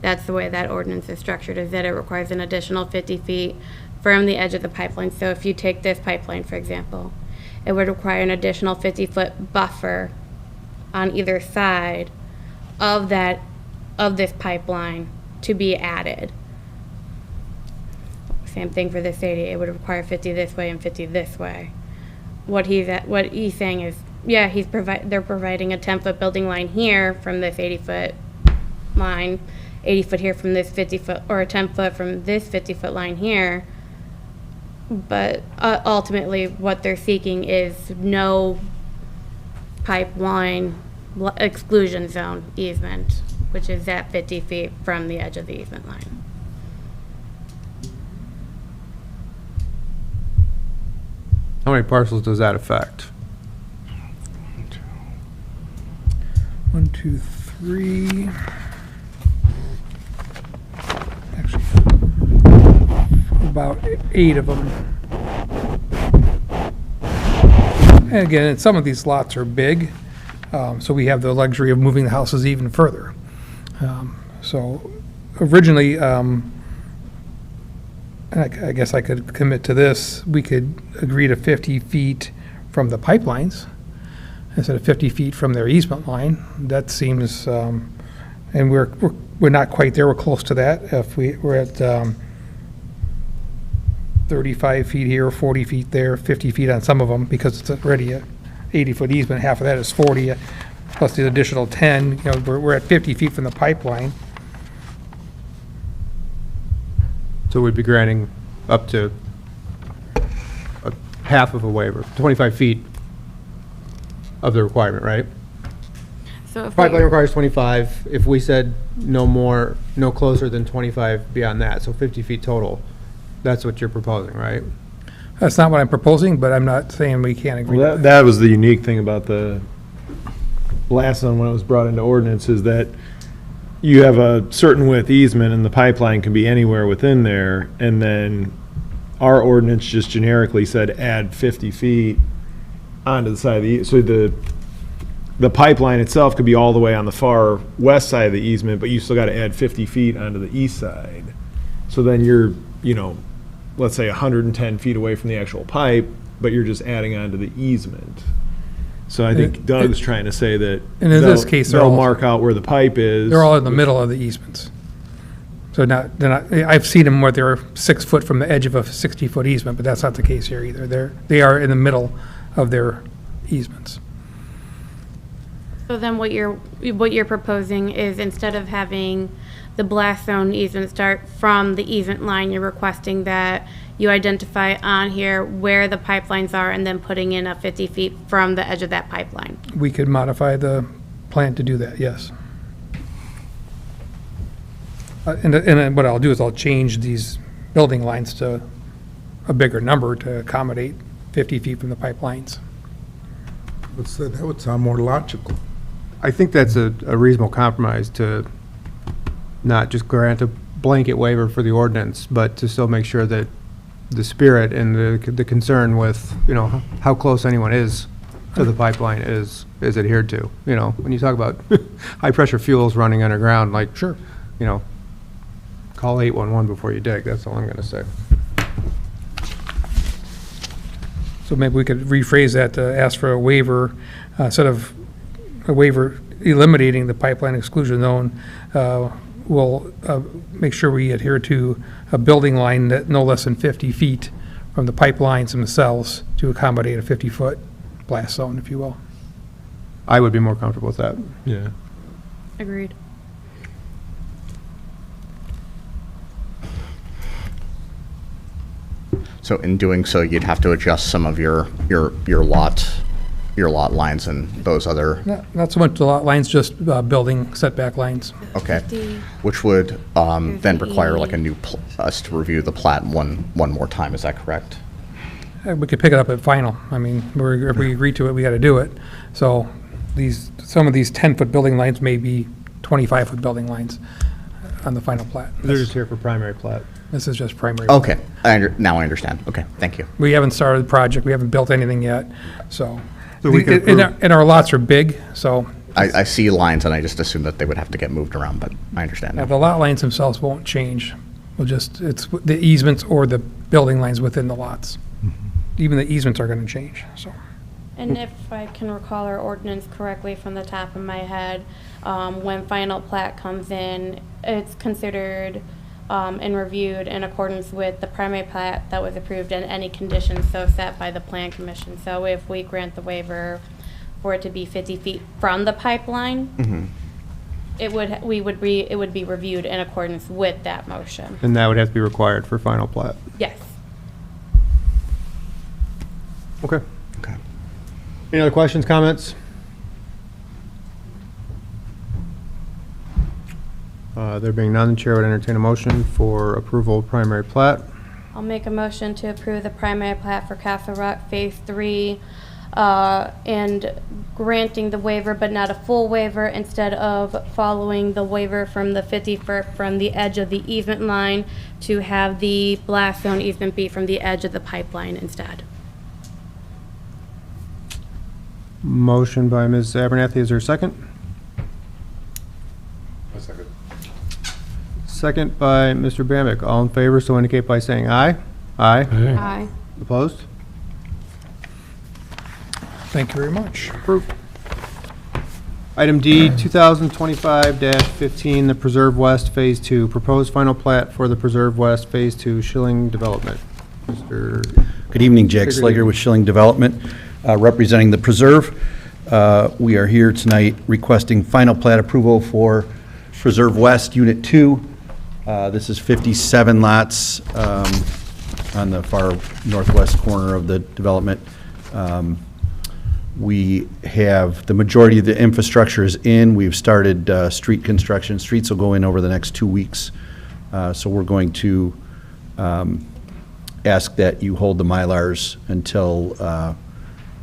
That's the way that ordinance is structured, is that it requires an additional 50 feet from the edge of the pipeline. So if you take this pipeline, for example, it would require an additional 50-foot buffer on either side of this pipeline to be added. Same thing for this 80. It would require 50 this way and 50 this way. What he's saying is, yeah, they're providing a 10-foot building line here from this 80-foot line, 80 foot here from this 50 foot, or a 10 foot from this 50-foot line here. But ultimately, what they're seeking is no pipeline exclusion zone easement, which is at 50 feet from the edge of the easement line. how many parcels does that affect? 1, 2, 3. Actually, about 8 of them. And again, some of these lots are big, so we have the luxury of moving the houses even further. So originally, I guess I could commit to this, we could agree to 50 feet from the pipelines instead of 50 feet from their easement line. That seems, and we're not quite there, we're close to that. If we're at 35 feet here, 40 feet there, 50 feet on some of them, because it's already a 80-foot easement, half of that is 40, plus the additional 10, you know, we're at 50 feet from the pipeline. So we'd be granting up to half of a waiver, 25 feet of the requirement, right? So if Pipeline requires 25. If we said no more, no closer than 25 beyond that, so 50 feet total, that's what you're proposing, right? That's not what I'm proposing, but I'm not saying we can't agree. Well, that was the unique thing about the last one when it was brought into ordinance, is that you have a certain width easement and the pipeline can be anywhere within there, and then our ordinance just generically said add 50 feet onto the side of the, so the pipeline itself could be all the way on the far west side of the easement, but you still got to add 50 feet onto the east side. So then you're, you know, let's say 110 feet away from the actual pipe, but you're just adding on to the easement. So I think Doug's trying to say that And in this case, they're they'll all- mark out where the pipe is. They're all in the middle of the easements. So they're not, I've seen them where they're 6 foot from the edge of a 60-foot easement, but that's not the case here either. They are in the middle of their easements. So then what you're proposing is instead of having the blast zone easement start from the easement line, you're requesting that you identify on here where the pipelines are and then putting in a 50 feet from the edge of that pipeline. We could modify the plan to do that, yes. And then what I'll do is I'll change these building lines to a bigger number to accommodate 50 feet from the pipelines. That would sound more logical. I think that's a reasonable compromise to not just grant a blanket waiver for the ordinance, but to still make sure that the spirit and the concern with, how close anyone is to the pipeline is adhered to. When you talk about high-pressure fuels running underground, like, Sure. Call 811 before you dig, that's all I'm going to say. So maybe we could rephrase that to ask for a waiver, instead of a waiver eliminating the pipeline exclusion zone, we'll make sure we adhere to a building line that no less than 50 feet from the pipelines themselves to accommodate a 50-foot blast zone, if you will. I would be more comfortable with that. Yeah. Agreed. So in doing so, you'd have to adjust some of your lot lines and those other, Not so much the lot lines, just building setback lines. okay, 50. which would then require like a the- new, us to review the plat one more time, is that correct? We could pick it up at final. I mean, if we agree to it, we got to do it. So some of these 10-foot building lines may be 25-foot building lines on the final plat. They're just here for primary plat. This is just primary. Okay, now I understand. Okay, thank you. We haven't started the project, we haven't built anything yet, so. So we can approve- And our lots are big, so I see lines and I just assumed that they would have to get moved around, but I understand now. the lot lines themselves won't change. It's the easements or the building lines within the lots. Even the easements are going to change, so. And if I can recall our ordinance correctly from the top of my head, when final plat comes in, it's considered and reviewed in accordance with the primary plat that was approved and any conditions so set by the plan commission. So if we grant the waiver for it to be 50 feet from the pipeline, it would be reviewed in accordance with that motion. And that would have to be required for final plat. Yes. Okay. Okay. Any other questions, comments? There being none, the chair would entertain a motion for approval of primary plat. I'll make a motion to approve the primary plat for Castle Rock Phase 3 and granting the waiver, but not a full waiver, instead of following the waiver from the 50-foot from the edge of the easement line to have the blast zone easement be from the edge of the pipeline instead. Motion by Ms. Abernathy, is there a second? Second by Mr. Bamick. All in favor, so indicate by saying aye. Aye. Aye. Opposed? Thank you very much. Approved. Item D, 2025-15, the Preserve West Phase 2. Proposed final plat for the Preserve West Phase 2 Schilling Development. Mr. Good evening, Jack Good Slager with Schilling Development, representing the Preserve. We are here tonight requesting final plat approval for Preserve West Unit 2. This is 57 lots on the far northwest corner of the development. We have, the majority of the infrastructure is in. We've started street construction. Streets will go in over the next 2 weeks. So we're going to ask that you hold the Mylars until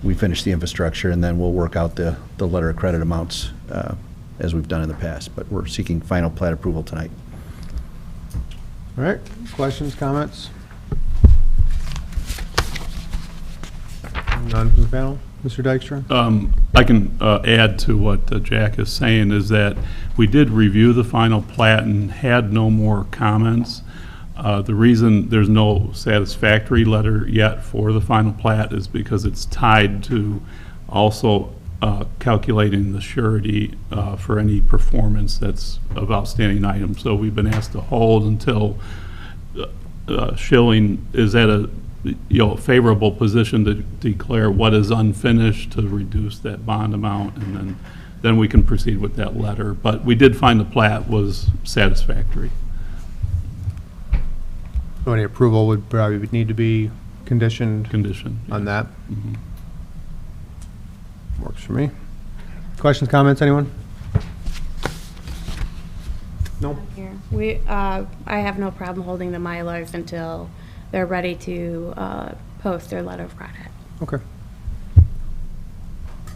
we finish the infrastructure, and then we'll work out the letter of credit amounts as we've done in the past. But we're seeking final plat approval tonight. All right, questions, comments? None from the panel? Mr. Dykstra? I can add to what Jack is saying, is that we did review the final plat and had no more comments. The reason there's no satisfactory letter yet for the final plat is because it's tied to also calculating the surety for any performance that's of outstanding items. So we've been asked to hold until Schilling is at a favorable position to declare what is unfinished, to reduce that bond amount, and then then we can proceed with that letter. But we did find the plat was satisfactory. So any approval would probably need to be conditioned Condition. on that. Works for me. Questions, comments, anyone? No? Here. I have no problem holding the Mylars until they're ready to post their letter of credit. Okay.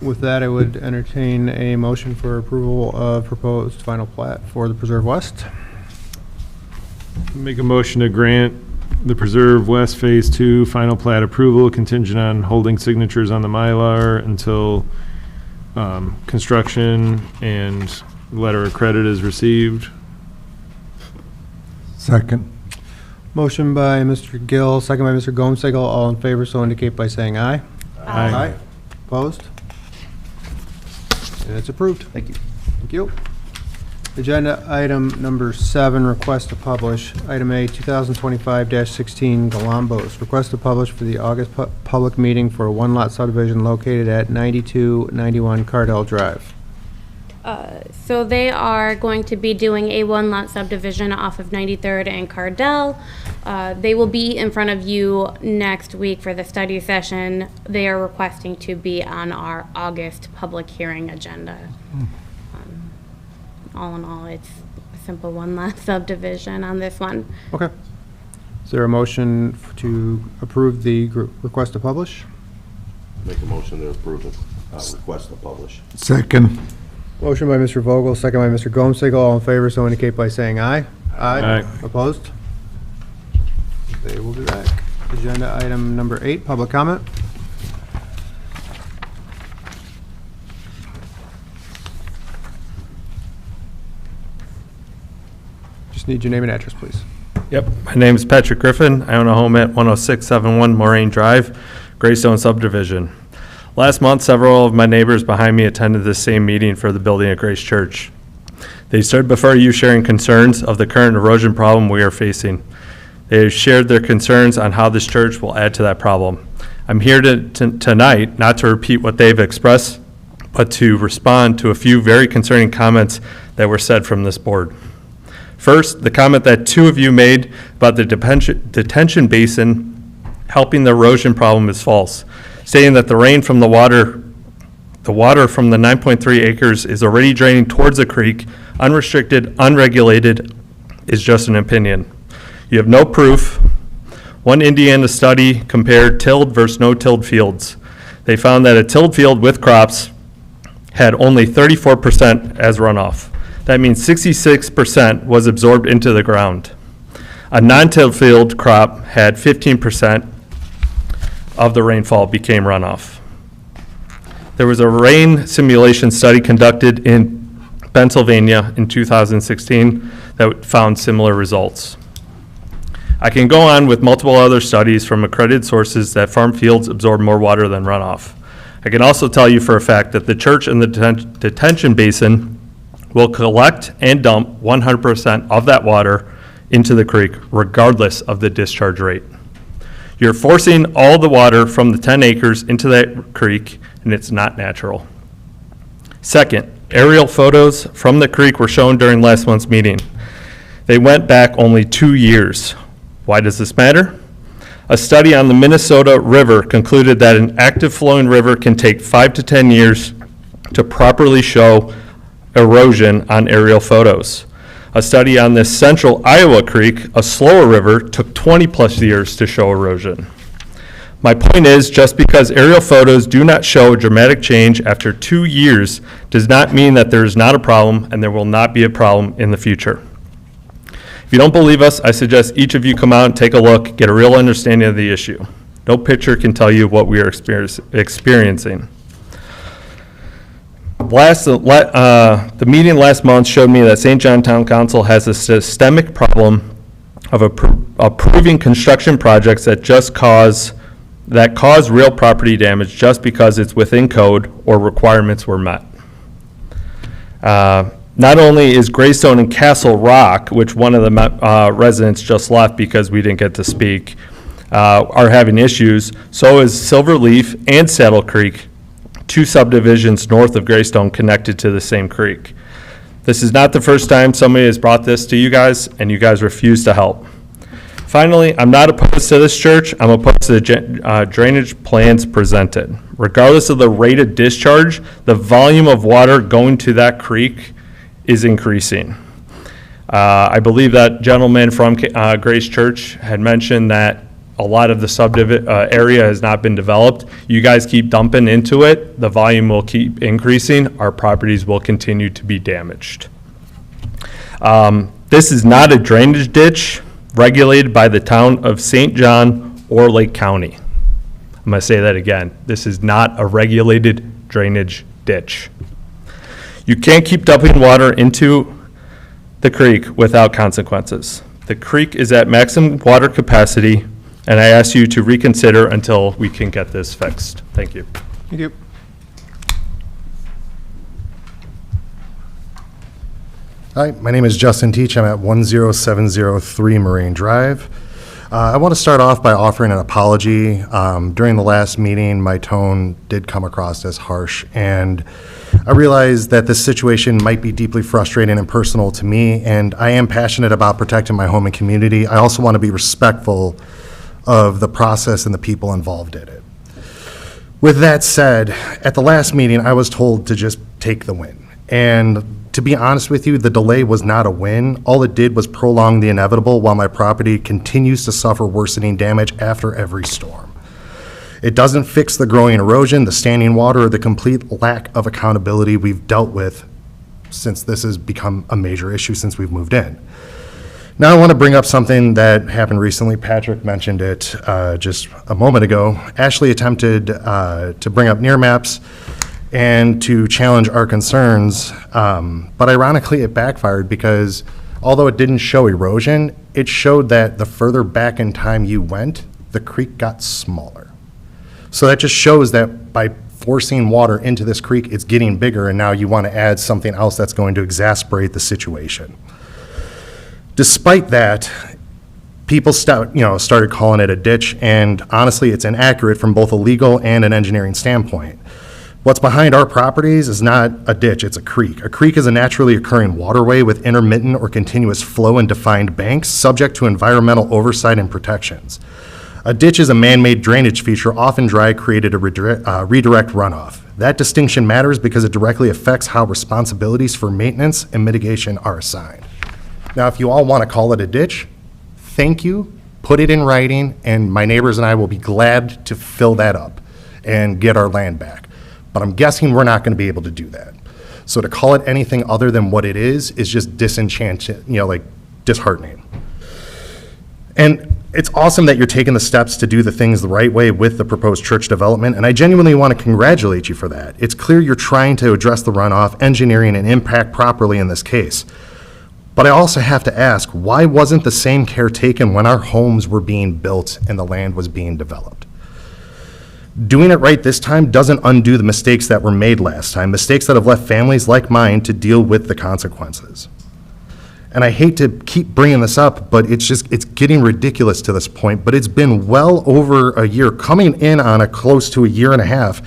With that, I would entertain a motion for approval of proposed final plat for the Preserve West. Make a motion to grant the Preserve West Phase 2 final plat approval contingent on holding signatures on the Mylar until construction and letter of credit is received. Second. Motion by Mr. Gill, second by Mr. Gomsigle. All in favor, so indicate by saying aye. Aye. Opposed? And it's approved. Thank you. Thank you. Agenda item number 7, request to publish. Item A, 2025-16 Galombos. Request to publish for the August public meeting for a one-lot subdivision located at 9291 Cardell Drive. So they are going to be doing a one-lot subdivision off of 93rd and Cardell. They will be in front of you next week for the study session. They are requesting to be on our August public hearing agenda. All in all, it's a simple one-lot subdivision on this one. Okay. Is there a motion to approve the request to publish? Make a motion to approve the request to publish. Second. Motion by Mr. Vogel, second by Mr. Gomsigle. All in favor, so indicate by saying aye. Aye. Opposed? They will be back. Agenda item number 8, public comment. Just need your name and address, please. Yep, my name is Patrick Griffin. I own a home at 10671 Moraine Drive, Greystone subdivision. Last month, several of my neighbors behind me attended this same meeting for the building of Grace Church. They stood before you sharing concerns of the current erosion problem we are facing. They have shared their concerns on how this church will add to that problem. I'm here tonight not to repeat what they've expressed, but to respond to a few very concerning comments that were said from this board. First, the comment that 2 of you made about the detention basin helping the erosion problem is false, stating that the rain from the water from the 9.3 acres is already draining towards the creek, unrestricted, unregulated, is just an opinion. You have no proof. One Indiana study compared tilled versus no-tilled fields. They found that a tilled field with crops had only 34% as runoff. That means 66% was absorbed into the ground. A non-tilled field crop had 15% of the rainfall became runoff. There was a rain simulation study conducted in Pennsylvania in 2016 that found similar results. I can go on with multiple other studies from accredited sources that farm fields absorb more water than runoff. I can also tell you for a fact that the church and the detention basin will collect and dump 100% of that water into the creek, regardless of the discharge rate. You're forcing all the water from the 10 acres into that creek, and it's not natural. Second, aerial photos from the creek were shown during last month's meeting. They went back only 2 years. Why does this matter? A study on the Minnesota River concluded that an active flowing river can take 5 to 10 years to properly show erosion on aerial photos. A study on this central Iowa creek, a slower river, took 20+ years to show erosion. My point is, just because aerial photos do not show a dramatic change after 2 years does not mean that there is not a problem and there will not be a problem in the future. If you don't believe us, I suggest each of you come out and take a look, get a real understanding of the issue. No picture can tell you what we are experiencing. The meeting last month showed me that St. John Town Council has a systemic problem of approving construction projects that cause real property damage just because it's within code or requirements were met. Not only is Greystone and Castle Rock, which one of the residents just left because we didn't get to speak, are having issues, so is Silverleaf and Saddle Creek 2 subdivisions north of Greystone connected to the same creek. This is not the first time somebody has brought this to you guys, and you guys refuse to help. Finally, I'm not opposed to this church. I'm opposed to the drainage plans presented. Regardless of the rate of discharge, the volume of water going to that creek is increasing. I believe that gentleman from Grace Church had mentioned that a lot of the area has not been developed. You guys keep dumping into it, the volume will keep increasing, our properties will continue to be damaged. This is not a drainage ditch regulated by the town of St. John or Lake County. I'm going to say that again. This is not a regulated drainage ditch. You can't keep dumping water into the creek without consequences. The creek is at maximum water capacity, and I ask you to reconsider until we can get this fixed. Thank you. Thank you. Hi, my name is Justin Teach. I'm at 10703 Marine Drive. I want to start off by offering an apology. During the last meeting, my tone did come across as harsh, and I realize that this situation might be deeply frustrating and personal to me, and I am passionate about protecting my home and community. I also want to be respectful of the process and the people involved in it. With that said, at the last meeting, I was told to just take the win. And to be honest with you, the delay was not a win. All it did was prolong the inevitable while my property continues to suffer worsening damage after every storm. It doesn't fix the growing erosion, the standing water, or the complete lack of accountability we've dealt with since this has become a major issue since we've moved in. Now I want to bring up something that happened recently. Patrick mentioned it just a moment ago. Ashley attempted to bring up near maps and to challenge our concerns, but ironically it backfired because although it didn't show erosion, it showed that the further back in time you went, the creek got smaller. So that just shows that by forcing water into this creek, it's getting bigger, and now you want to add something else that's going to exacerbate the situation. Despite that, people started calling it a ditch, and honestly, it's inaccurate from both a legal and an engineering standpoint. What's behind our properties is not a ditch, it's a creek. A creek is a naturally occurring waterway with intermittent or continuous flow and defined banks, subject to environmental oversight and protections. A ditch is a man-made drainage feature, often dry, created to redirect runoff. That distinction matters because it directly affects how responsibilities for maintenance and mitigation are assigned. Now, if you all want to call it a ditch, thank you, put it in writing, and my neighbors and I will be glad to fill that up and get our land back. But I'm guessing we're not going to be able to do that. So to call it anything other than what it is just disenchanting, disheartening. And it's awesome that you're taking the steps to do the things the right way with the proposed church development, and I genuinely want to congratulate you for that. It's clear you're trying to address the runoff, engineering, and impact properly in this case. But I also have to ask, why wasn't the same care taken when our homes were being built and the land was being developed? Doing it right this time doesn't undo the mistakes that were made last time, mistakes that have left families like mine to deal with the consequences. And I hate to keep bringing this up, but it's getting ridiculous to this point, but it's been well over a year, coming in on a close to a year and a half.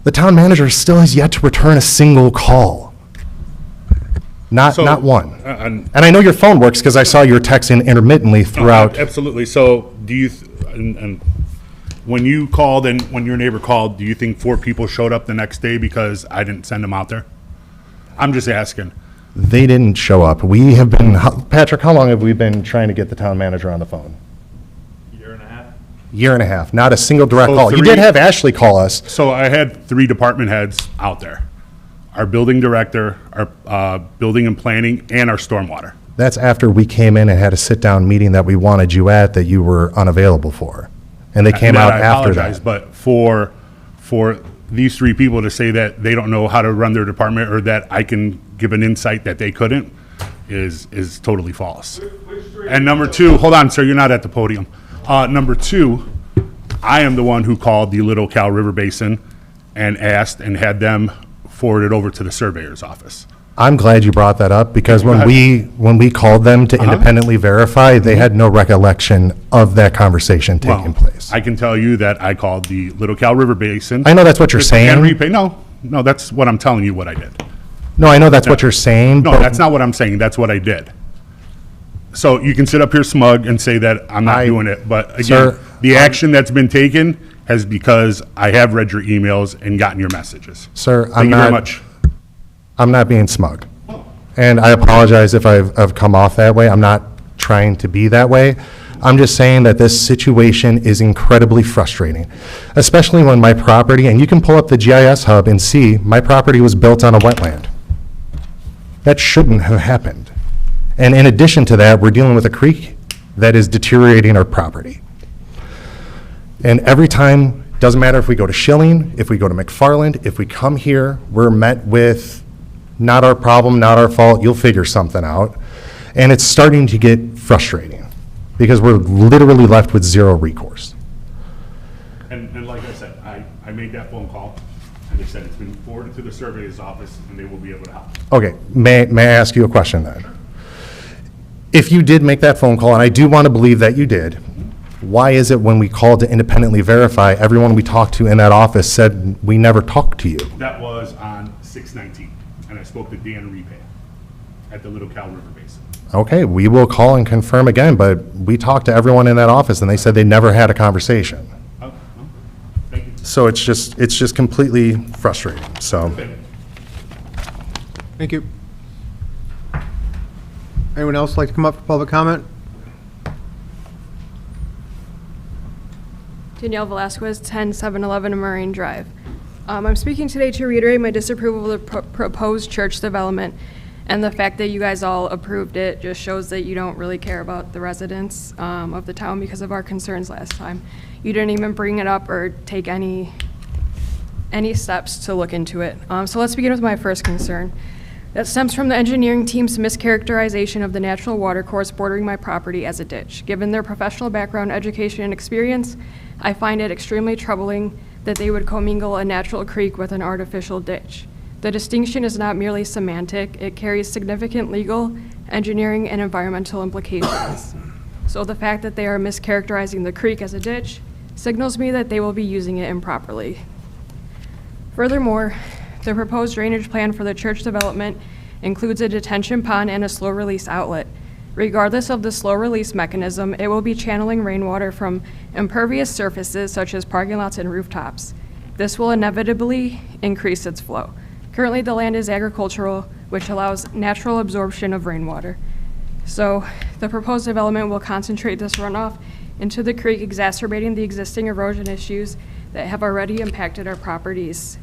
The town manager still has yet to return a single call. Not one. And I know your phone works because I saw your texting intermittently throughout. Absolutely. So do you, and when you called and when your neighbor called, do you think 4 people showed up the next day because I didn't send them out there? I'm just asking. They didn't show up. We have been, Patrick, how long have we been trying to get the town manager on the phone? Year and a half. Not a single direct call. You did have Ashley call us. So I had 3 department heads out there. Our building director, our building and planning, and our stormwater. That's after we came in and had a sit-down meeting that we wanted you at that you were unavailable for. And they came out after that. But for these 3 people to say that they don't know how to run their department or that I can give an insight that they couldn't is totally false. And number 2, hold on, sir, you're not at the podium. Number 2, I am the one who called the Little Cal River Basin and asked and had them forwarded over to the surveyor's office. I'm glad you brought that up, because when we called them to independently verify, they had no recollection of that conversation taking Well, place. I can tell you that I called the Little Cal River Basin. I know that's what you're It's saying. Henry Pay, no, that's what I'm telling you what I did. No, I know that's what you're saying, No, but that's not what I'm saying, that's what I did. So you can sit up here smug and say that I'm not doing it, but again, Sir, the action that's been taken has because I have read your emails and gotten your messages. Sir, Thank you very much. I'm not being smug. And I apologize if I've come off that way. I'm not trying to be that way. I'm just saying that this situation is incredibly frustrating, especially when my property, and you can pull up the GIS hub and see, my property was built on a wetland. That shouldn't have happened. And in addition to that, we're dealing with a creek that is deteriorating our property. And every time, doesn't matter if we go to Schilling, if we go to McFarland, if we come here, we're met with, not our problem, not our fault, you'll figure something out. And it's starting to get frustrating, because we're literally left with zero recourse. And like I said, I made that phone call, and they said it's been forwarded to the surveyor's office, and they will be able to help. Okay, may I ask you a question then? If you did make that phone call, and I do want to believe that you did, why is it when we called to independently verify, everyone we talked to in that office said, we never talked to you? That was on 6/19, and I spoke to Dan Repay at the Little Cal River Basin. Okay, we will call and confirm again, but we talked to everyone in that office, and they said they never had a conversation. Oh, no, thank you. So it's just completely frustrating, so. Thank you. Anyone else like to come up for public comment? Danielle Velasquez, 10711 Marine Drive. I'm speaking today to reiterate my disapproval of the proposed church development, and the fact that you guys all approved it just shows that you don't really care about the residents of the town because of our concerns last time. You didn't even bring it up or take any steps to look into it. So let's begin with my first concern. That stems from the engineering team's mischaracterization of the natural watercourse bordering my property as a ditch. Given their professional background, education, and experience, I find it extremely troubling that they would commingle a natural creek with an artificial ditch. The distinction is not merely semantic, it carries significant legal, engineering, and environmental implications. So the fact that they are mischaracterizing the creek as a ditch signals me that they will be using it improperly. Furthermore, the proposed drainage plan for the church development includes a detention pond and a slow-release outlet. Regardless of the slow-release mechanism, it will be channeling rainwater from impervious surfaces such as parking lots and rooftops. This will inevitably increase its flow. Currently, the land is agricultural, which allows natural absorption of rainwater. So the proposed development will concentrate this runoff into the creek, exacerbating the existing erosion issues that have already impacted our properties.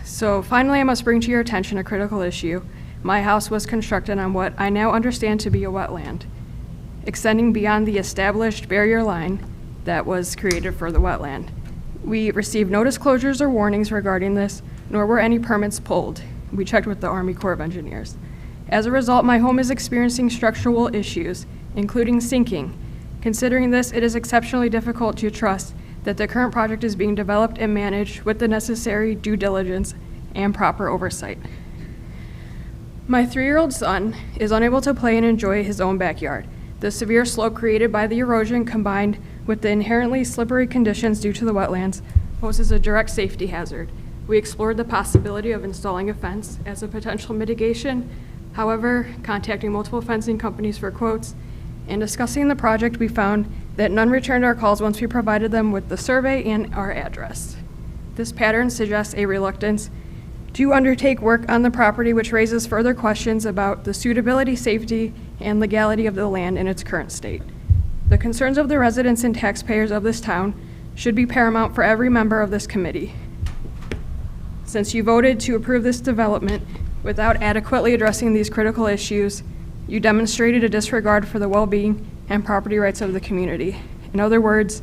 So finally, I must bring to your attention a critical issue. My house was constructed on what I now understand to be a wetland, extending beyond the established barrier line that was created for the wetland. We received no disclosures or warnings regarding this, nor were any permits pulled. We checked with the Army Corps of Engineers. As a result, my home is experiencing structural issues, including sinking. Considering this, it is exceptionally difficult to trust that the current project is being developed and managed with the necessary due diligence and proper oversight. My 3-year-old son is unable to play and enjoy his own backyard. The severe slope created by the erosion, combined with the inherently slippery conditions due to the wetlands, poses a direct safety hazard. We explored the possibility of installing a fence as a potential mitigation. However, contacting multiple fencing companies for quotes and discussing the project, we found that none returned our calls once we provided them with the survey and our address. This pattern suggests a reluctance to undertake work on the property, which raises further questions about the suitability, safety, and legality of the land in its current state. The concerns of the residents and taxpayers of this town should be paramount for every member of this committee. Since you voted to approve this development without adequately addressing these critical issues, you demonstrated a disregard for the well-being and property rights of the community. In other words,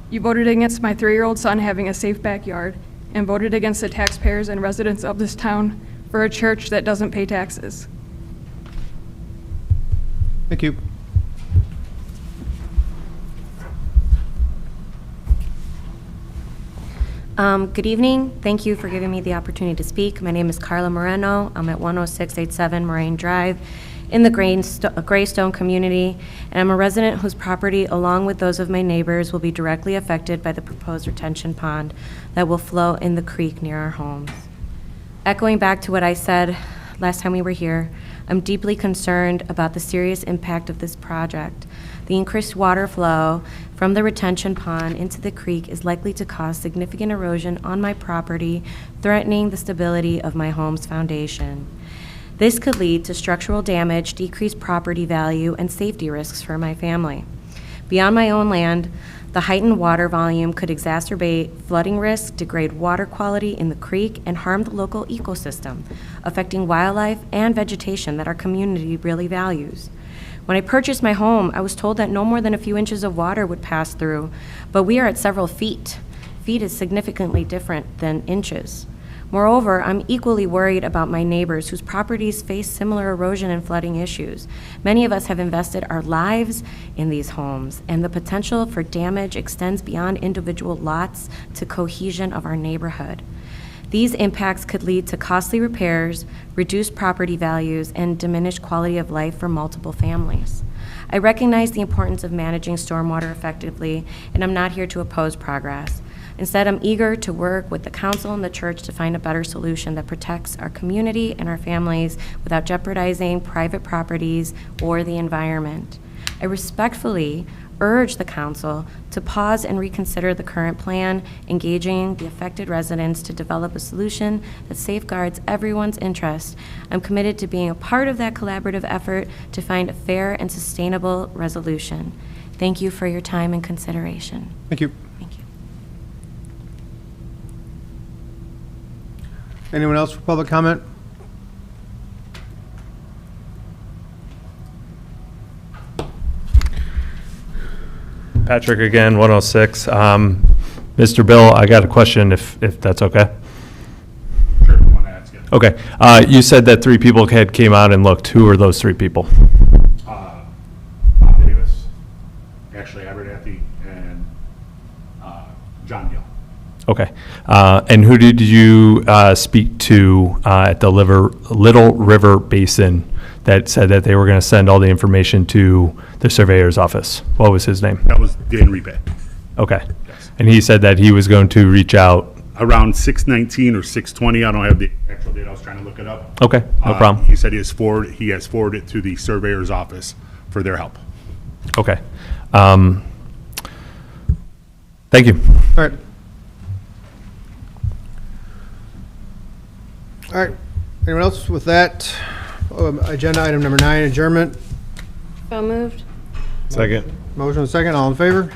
you voted against my 3-year-old son having a safe backyard and voted against the taxpayers and residents of this town for a church that doesn't pay taxes. Thank you. Good evening. Thank you for giving me the opportunity to speak. My name is Carla Moreno. I'm at 10687 Moraine Drive in the Greystone community, and I'm a resident whose property, along with those of my neighbors, will be directly affected by the proposed retention pond that will flow in the creek near our homes. Echoing back to what I said last time we were here, I'm deeply concerned about the serious impact of this project. The increased water flow from the retention pond into the creek is likely to cause significant erosion on my property, threatening the stability of my home's foundation. This could lead to structural damage, decreased property value, and safety risks for my family. Beyond my own land, the heightened water volume could exacerbate flooding risk, degrade water quality in the creek, and harm the local ecosystem, affecting wildlife and vegetation that our community really values. When I purchased my home, I was told that no more than a few inches of water would pass through, but we are at several feet. Feet is significantly different than inches. Moreover, I'm equally worried about my neighbors whose properties face similar erosion and flooding issues. Many of us have invested our lives in these homes, and the potential for damage extends beyond individual lots to cohesion of our neighborhood. These impacts could lead to costly repairs, reduced property values, and diminished quality of life for multiple families. I recognize the importance of managing stormwater effectively, and I'm not here to oppose progress. Instead, I'm eager to work with the council and the church to find a better solution that protects our community and our families without jeopardizing private properties or the environment. I respectfully urge the council to pause and reconsider the current plan, engaging the affected residents to develop a solution that safeguards everyone's interest. I'm committed to being a part of that collaborative effort to find a fair and sustainable resolution. Thank you for your time and consideration. Thank you. Thank you. Anyone else for public comment? Patrick again, 106. Mr. Bill, I got a question if that's okay. Sure, you want to ask it? Okay. You said that 3 people came out and looked. Who are those 3 people? Bob Davis, Ashley Abernathy, and John Gill. Okay. And who did you speak to at the Little River Basin that said that they were going to send all the information to the surveyor's office? What was his name? That was Dan Repe. Okay. Yes. And he said that he was going to reach out. Around 6:19 or 6:20, I don't have the actual date, I was trying to look it up. Okay, no problem. He said he has forwarded it to the surveyor's office for their help. Okay. Thank you. All right. All right. Anyone else with that? Agenda item number 9, adjournment. So moved. Second. Motion and second. All in favor?